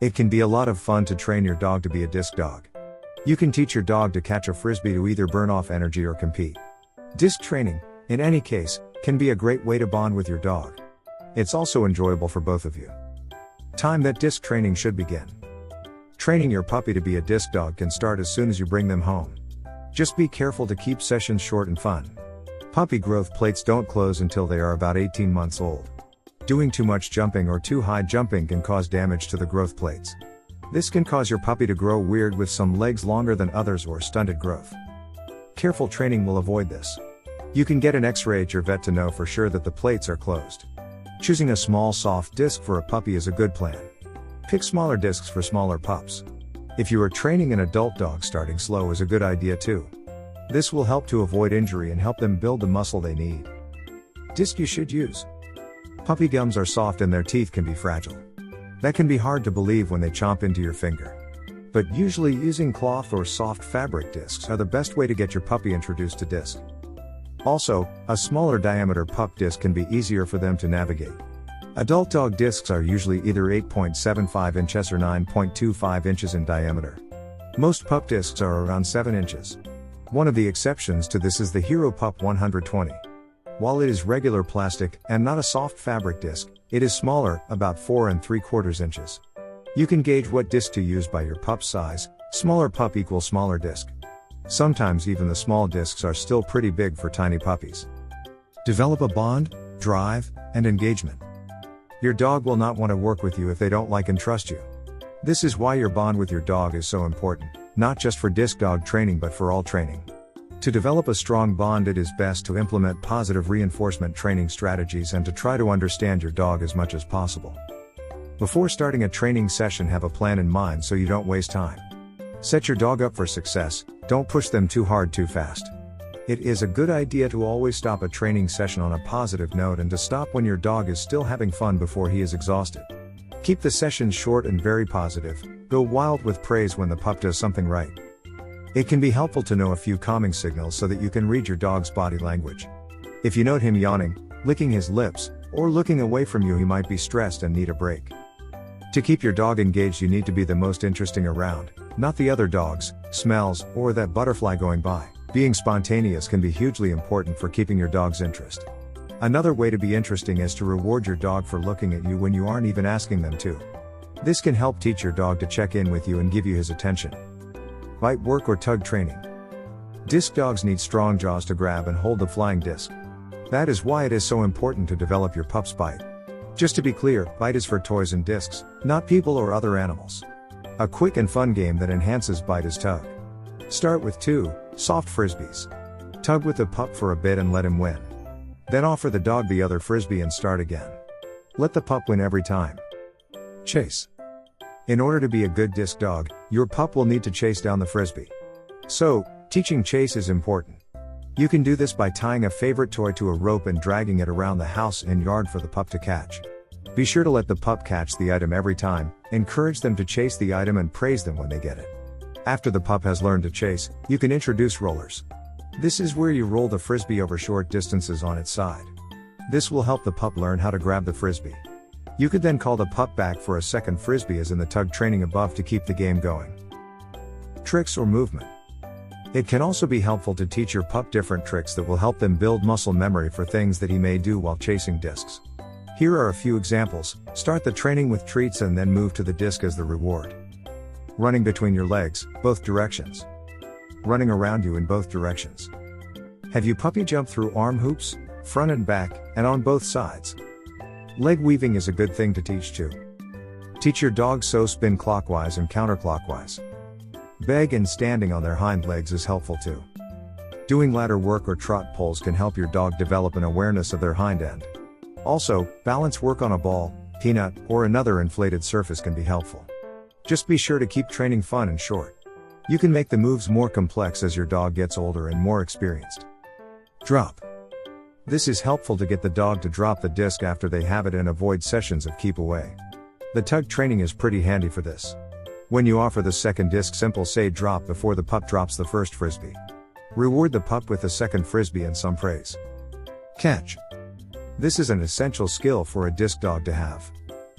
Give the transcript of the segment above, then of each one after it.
It can be a lot of fun to train your dog to be a disc dog. You can teach your dog to catch a frisbee to either burn off energy or compete. Disc training, in any case, can be a great way to bond with your dog. It's also enjoyable for both of you. Time that disc training should begin. Training your puppy to be a disc dog can start as soon as you bring them home. Just be careful to keep sessions short and fun. Puppy growth plates don't close until they are about 18 months old. Doing too much jumping or too high jumping can cause damage to the growth plates. This can cause your puppy to grow weird with some legs longer than others or stunted growth. Careful training will avoid this. You can get an X-ray at your vet to know for sure that the plates are closed. Choosing a small soft disc for a puppy is a good plan. Pick smaller discs for smaller pups. If you are training an adult dog, starting slow is a good idea too. This will help to avoid injury and help them build the muscle they need. Disc you should use. Puppy gums are soft and their teeth can be fragile. That can be hard to believe when they chomp into your finger. But usually using cloth or soft fabric discs are the best way to get your puppy introduced to disc. Also, a smaller diameter pup disc can be easier for them to navigate. Adult dog discs are usually either 8.75 inches or 9.25 inches in diameter. Most pup discs are around 7 inches. One of the exceptions to this is the Hero Pup 120. While it is regular plastic and not a soft fabric disc, it is smaller, about 4 3/4 inches. You can gauge what disc to use by your pup's size. Smaller pup equals smaller disc. Sometimes even the small discs are still pretty big for tiny puppies. Develop a bond, drive, and engagement. Your dog will not want to work with you if they don't like and trust you. This is why your bond with your dog is so important, not just for disc dog training but for all training. To develop a strong bond, it is best to implement positive reinforcement training strategies and to try to understand your dog as much as possible. Before starting a training session, have a plan in mind so you don't waste time. Set your dog up for success, don't push them too hard too fast. It is a good idea to always stop a training session on a positive note and to stop when your dog is still having fun before he is exhausted. Keep the sessions short and very positive, go wild with praise when the pup does something right. It can be helpful to know a few calming signals so that you can read your dog's body language. If you note him yawning, licking his lips, or looking away from you, he might be stressed and need a break. To keep your dog engaged, you need to be the most interesting around, not the other dogs, smells, or that butterfly going by. Being spontaneous can be hugely important for keeping your dog's interest. Another way to be interesting is to reward your dog for looking at you when you aren't even asking them to. This can help teach your dog to check in with you and give you his attention. Bite work or tug training. Disc dogs need strong jaws to grab and hold the flying disc. That is why it is so important to develop your pup's bite. Just to be clear, bite is for toys and discs, not people or other animals. A quick and fun game that enhances bite is tug. Start with 2 soft frisbees. Tug with the pup for a bit and let him win. Then offer the dog the other frisbee and start again. Let the pup win every time. Chase. In order to be a good disc dog, your pup will need to chase down the frisbee. So, teaching chase is important. You can do this by tying a favorite toy to a rope and dragging it around the house and yard for the pup to catch. Be sure to let the pup catch the item every time, encourage them to chase the item and praise them when they get it. After the pup has learned to chase, you can introduce rollers. This is where you roll the frisbee over short distances on its side. This will help the pup learn how to grab the frisbee. You could then call the pup back for a second frisbee as in the tug training above to keep the game going. Tricks or movement. It can also be helpful to teach your pup different tricks that will help them build muscle memory for things that he may do while chasing discs. Here are a few examples. Start the training with treats and then move to the disc as the reward. Running between your legs, both directions. Running around you in both directions. Have you puppy jump through arm hoops, front and back, and on both sides? Leg weaving is a good thing to teach too. Teach your dog so spin clockwise and counterclockwise. Beg and standing on their hind legs is helpful too. Doing ladder work or trot poles can help your dog develop an awareness of their hind end. Also, balance work on a ball, peanut, or another inflated surface can be helpful. Just be sure to keep training fun and short. You can make the moves more complex as your dog gets older and more experienced. Drop. This is helpful to get the dog to drop the disc after they have it and avoid sessions of keep away. The tug training is pretty handy for this. When you offer the second disc, simply say drop before the pup drops the first frisbee. Reward the pup with the second frisbee and some praise. Catch. This is an essential skill for a disc dog to have.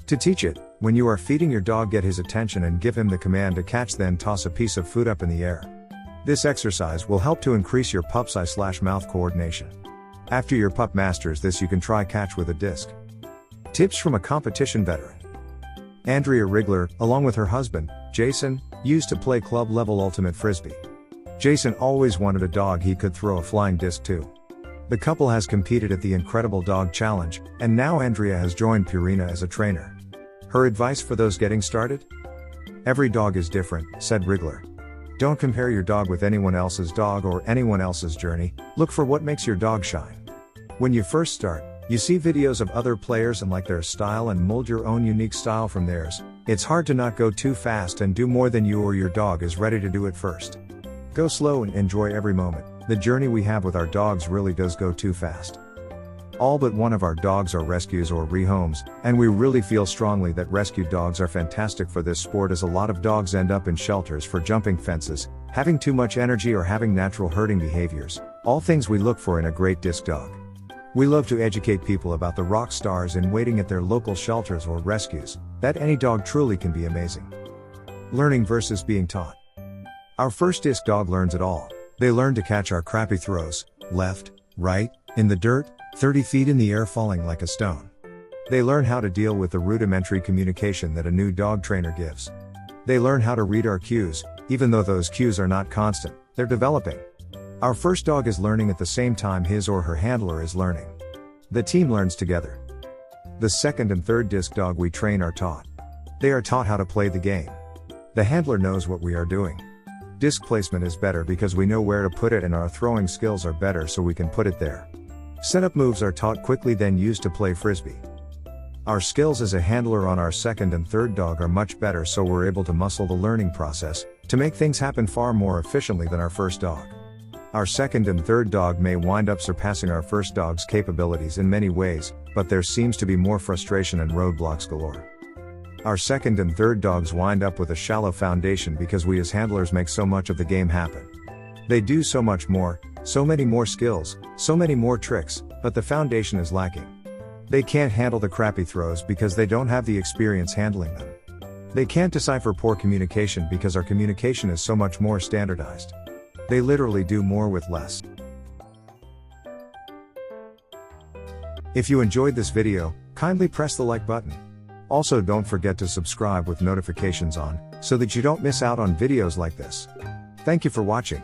To teach it, When you are feeding your dog, get his attention and give him the command to catch, then toss a piece of food up in the air. This exercise will help to increase your pup's eye/mouth coordination. After your pup masters this, you can try catch with a disc. Tips from a competition veteran. Andrea Rigler, along with her husband, Jason, used to play club-level ultimate frisbee. Jason always wanted a dog he could throw a flying disc to. The couple has competed at the Incredible Dog Challenge, and now Andrea has joined Purina as a trainer. Her advice for those getting started? Every dog is different, said Rigler. Don't compare your dog with anyone else's dog or anyone else's journey, look for what makes your dog shine. When you first start, you see videos of other players and like their style and mold your own unique style from theirs. It's hard to not go too fast and do more than you or your dog is ready to do at first. Go slow and enjoy every moment. The journey we have with our dogs really does go too fast. All but one of our dogs are rescues or rehomes, and we really feel strongly that rescued dogs are fantastic for this sport, as a lot of dogs end up in shelters for jumping fences, having too much energy, or having natural herding behaviors, all things we look for in a great disc dog. We love to educate people about the rock stars in waiting at their local shelters or rescues, that any dog truly can be amazing. Learning versus being taught. Our first disc dog learns it all. They learn to catch our crappy throws, left, right, in the dirt, 30 feet in the air, falling like a stone. They learn how to deal with the rudimentary communication that a new dog trainer gives. They learn how to read our cues, even though those cues are not constant, they're developing. Our first dog is learning at the same time his or her handler is learning. The team learns together. The second and third disc dog we train are taught. They are taught how to play the game. The handler knows what we are doing. Disc placement is better because we know where to put it, and our throwing skills are better so we can put it there. Setup moves are taught quickly, then used to play frisbee. Our skills as a handler on our second and third dog are much better, so we're able to muscle the learning process to make things happen far more efficiently than our first dog. Our second and third dog may wind up surpassing our first dog's capabilities in many ways, but there seems to be more frustration and roadblocks galore. Our second and third dogs wind up with a shallow foundation because we as handlers make so much of the game happen. They do so much more, so many more skills, so many more tricks, but the foundation is lacking. They can't handle the crappy throws because they don't have the experience handling them. They can't decipher poor communication because our communication is so much more standardized. They literally do more with less. If you enjoyed this video, kindly press the like button. Also, don't forget to subscribe with notifications on, so that you don't miss out on videos like this. Thank you for watching.